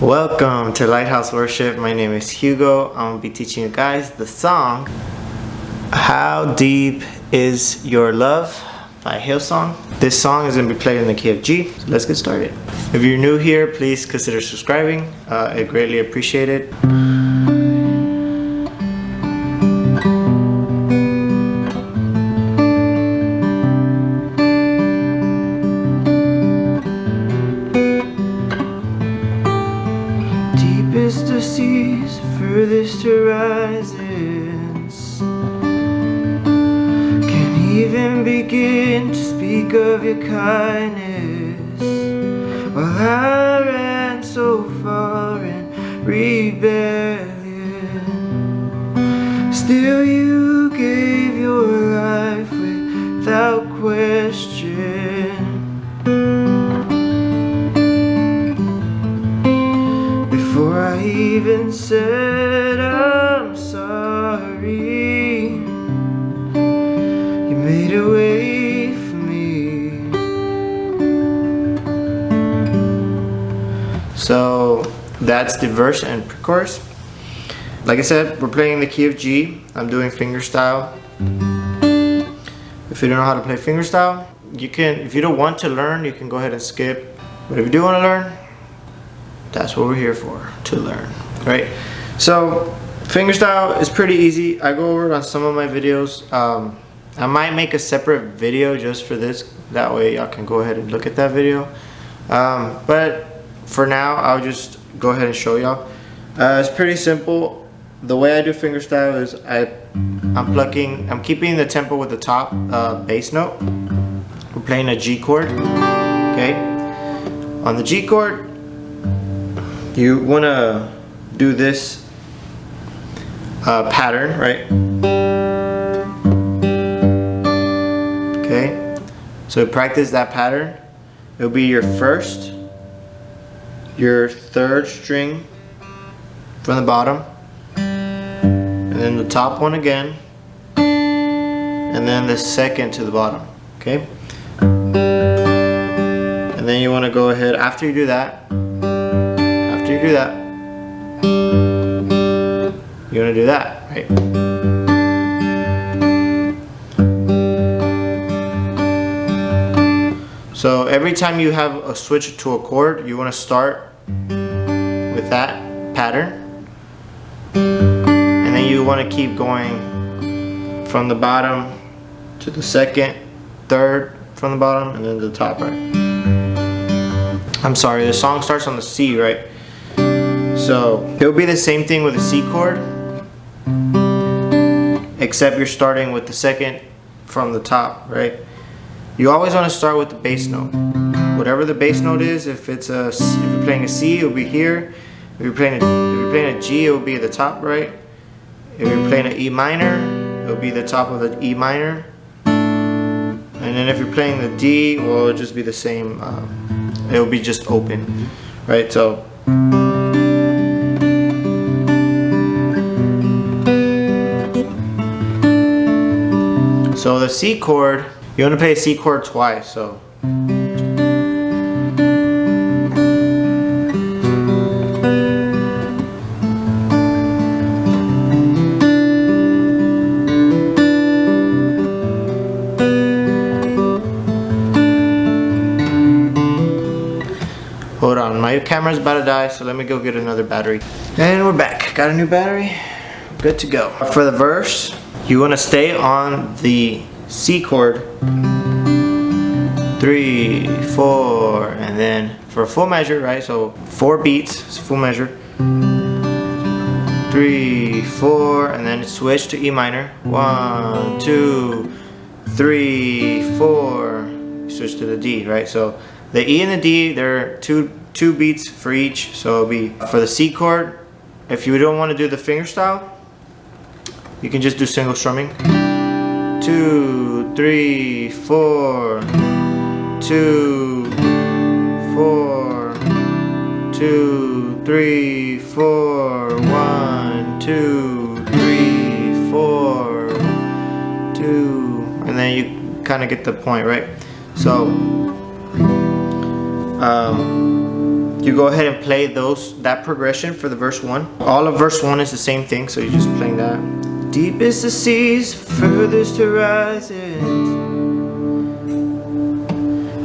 Welcome to Lighthouse Worship. My name is Hugo. I'm going to be teaching you guys the song How Deep Is Your Love by Hillsong. This song is going to be played in the key of G. So let's get started. If you're new here, please consider subscribing. I greatly appreciate it. Deepest of seas, furthest horizons, can't even begin to speak of your kindness. While I ran so far in rebellion, still you gave your life without question. Before I even said I'm sorry, you made a way for me. So that's the verse and pre-chorus. Like I said, we're playing the key of G. I'm doing fingerstyle. If you don't know how to play fingerstyle, you can. If you don't want to learn, you can go ahead and skip. But if you do want to learn, that's what we're here for, to learn, right? So fingerstyle is pretty easy. I go over it on some of my videos. I might make a separate video just for this. That way y'all can go ahead and look at that video. But for now, I'll just go ahead and show y'all. It's pretty simple. The way I do fingerstyle is I'm keeping the tempo with the top bass note. We're playing a G chord, okay? On the G chord, you want to do this pattern, right? Okay, so practice that pattern. It'll be your first, your third string from the bottom, and then the top one again, and then the second to the bottom, okay? And then you want to go ahead, after you do that, you want to do that, right? So every time you have a switch to a chord, you want to start with that pattern, and then you want to keep going from the bottom to the second, third from the bottom, and then to the top, right? I'm sorry, the song starts on the C, right? So it'll be the same thing with a C chord, except you're starting with the second from the top, right? You always want to start with the bass note. Whatever the bass note is, if you're playing a C, it'll be here. If you're playing a G, it'll be at the top, right? If you're playing an E minor, it'll be the top of the E minor. And then if you're playing the D, well, it'll just be the same. It'll be just open, right? So. So the C chord, you want to play a C chord twice, so. Hold on, my camera's about to die, so let me go get another battery. And we're back, got a new battery, good to go. For the verse, you want to stay on the C chord, 3, 4, and then for a full measure, right? So 4 beats, it's a full measure. 3, 4, and then switch to E minor. 1, 2, 3, 4. Switch to the D, right? So the E and the D, they're two beats for each. So it'll be for the C chord. If you don't want to do the fingerstyle, you can just do single strumming. 2, 3, 4, 2, 4, 2, 3, 4, 1, 2, 3, 4, 2, and then you kind of get the point, right? So you go ahead and play that progression for the verse 1. All of verse 1 is the same thing, so you're just playing that. Deep is the seas, furthest horizons.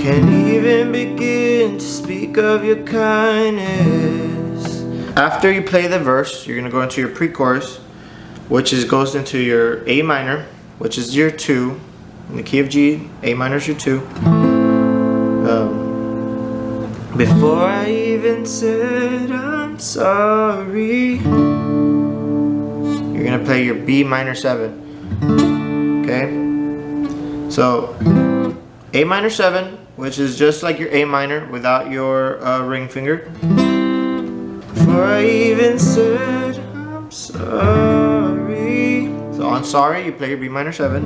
Can't even begin to speak of your kindness. After you play the verse, you're gonna go into your pre-chorus, which goes into your A minor, which is your 2, in the key of G. A minor is your 2. Before I even said I'm sorry, you're gonna play your B minor 7. Okay? So A minor 7, which is just like your A minor without your ring finger. Before I even said I'm sorry. So on sorry, you play your B minor 7.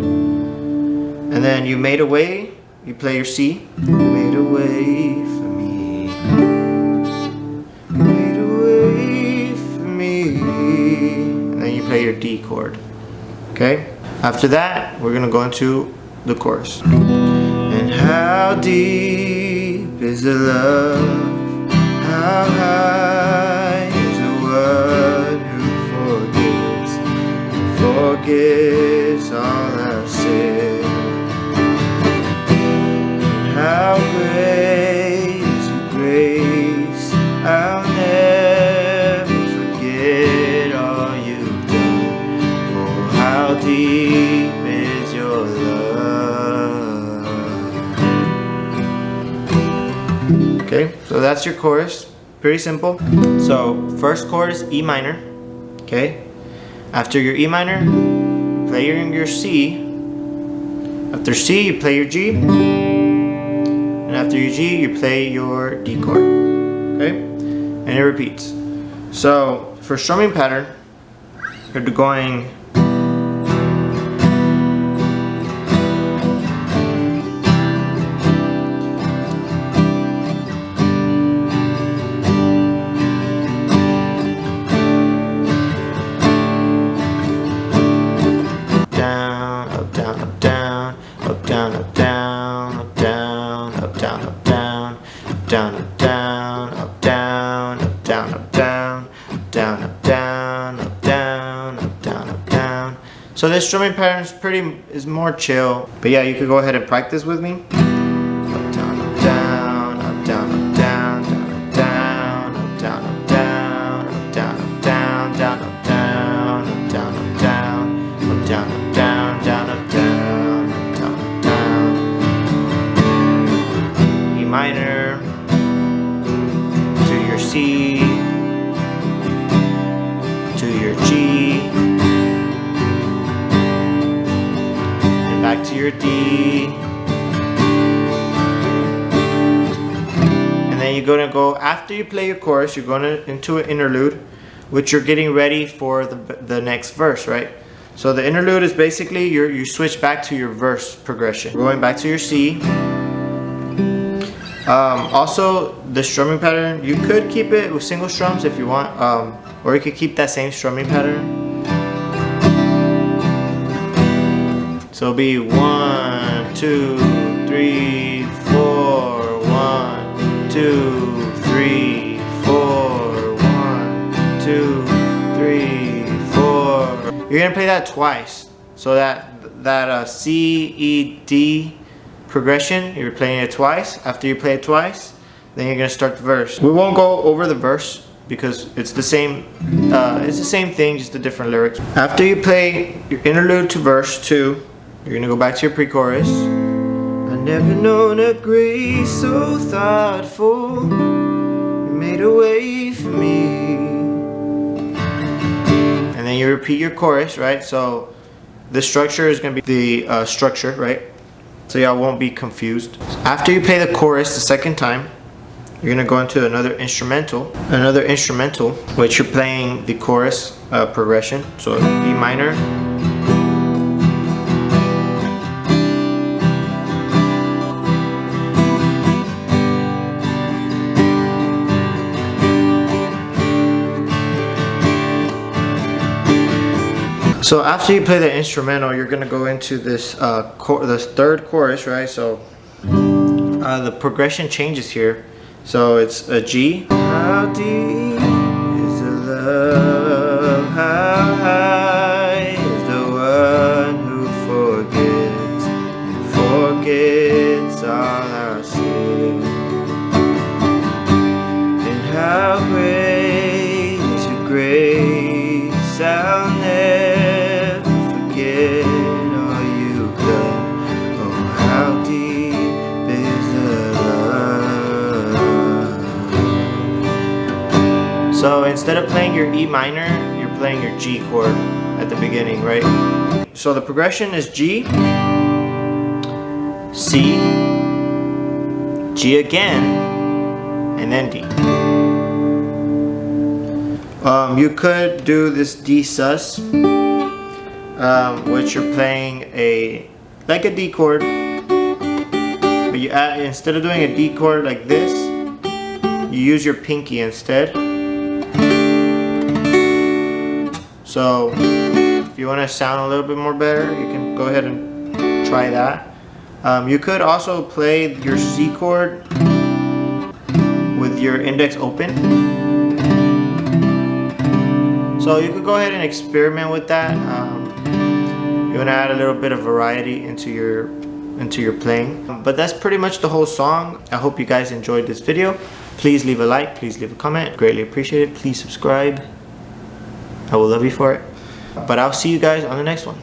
And then you made a way, you play your C. You made a way for me. You made a way for me. And then you play your D chord. Okay? After that, we're gonna go into the chorus. And how deep is the love? How high is the one who forgives all our sin? And how great is your grace? I'll never forget all you've done. Oh, how deep is your love? Okay, so that's your chorus. Pretty simple. So first chord is E minor. Okay. After your E minor, play your C. After C, you play your G. And after your G, you play your D chord. Okay? And it repeats. So for strumming pattern, you're going down, up, down, up, down, up, down, up, down, up, down, up, down, up, down, up, down, up, down. So this strumming pattern is more chill. But yeah, you could go ahead and practice with me. Up, down, up, down, up, down, up, down, down, up, down, up, down, up, down, up, down, up, down, down, up, down, up, down, up, down, up, down, up, down, down, up, down, up, down, up, down. E minor. C to your G and back to your D, and then you're gonna go after you play your chorus. You're going into an interlude, which you're getting ready for the next verse, right? So the interlude is basically you switch back to your verse progression, going back to your C. Also, the strumming pattern, you could keep it with single strums if you want, or you could keep that same strumming pattern. So it'll be 1, 2, 3, 4, 1, 2, 3, 4, 1, 2, 3, 4. You're gonna play that twice, so that C, E, D progression, you're playing it twice. After you play it twice, then you're gonna start the verse. We won't go over the verse because it's the same thing, just the different lyrics. After you play your interlude to verse 2, you're gonna go back to your pre-chorus. I never known a grace so thoughtful. You made a way for me. And then you repeat your chorus, right? So the structure is gonna be the structure, right? So y'all won't be confused. After you play the chorus the second time, you're gonna go into another instrumental, which you're playing the chorus progression. So E minor, so after you play the instrumental, you're gonna go into this this third chorus, right? So the progression changes here. So it's a G. How deep is the love? How high is the one who forgets and forgets all our sin? And how great is your grace? I'll never forget all you've done. Oh, how deep is the love? So instead of playing your E minor, you're playing your G chord at the beginning, right? So the progression is G, C, G again, and then D. You could do this D sus, which you're playing like a D chord, but you add, instead of doing a D chord like this, you use your pinky instead. So if you want to sound a little bit more better, you can go ahead and try that. You could also play your C chord with your index open. So you could go ahead and experiment with that. You want to add a little bit of variety into your playing. But that's pretty much the whole song. I hope you guys enjoyed this video. Please leave a like, please leave a comment. Greatly appreciate it. Please subscribe. I will love you for it. But I'll see you guys on the next one.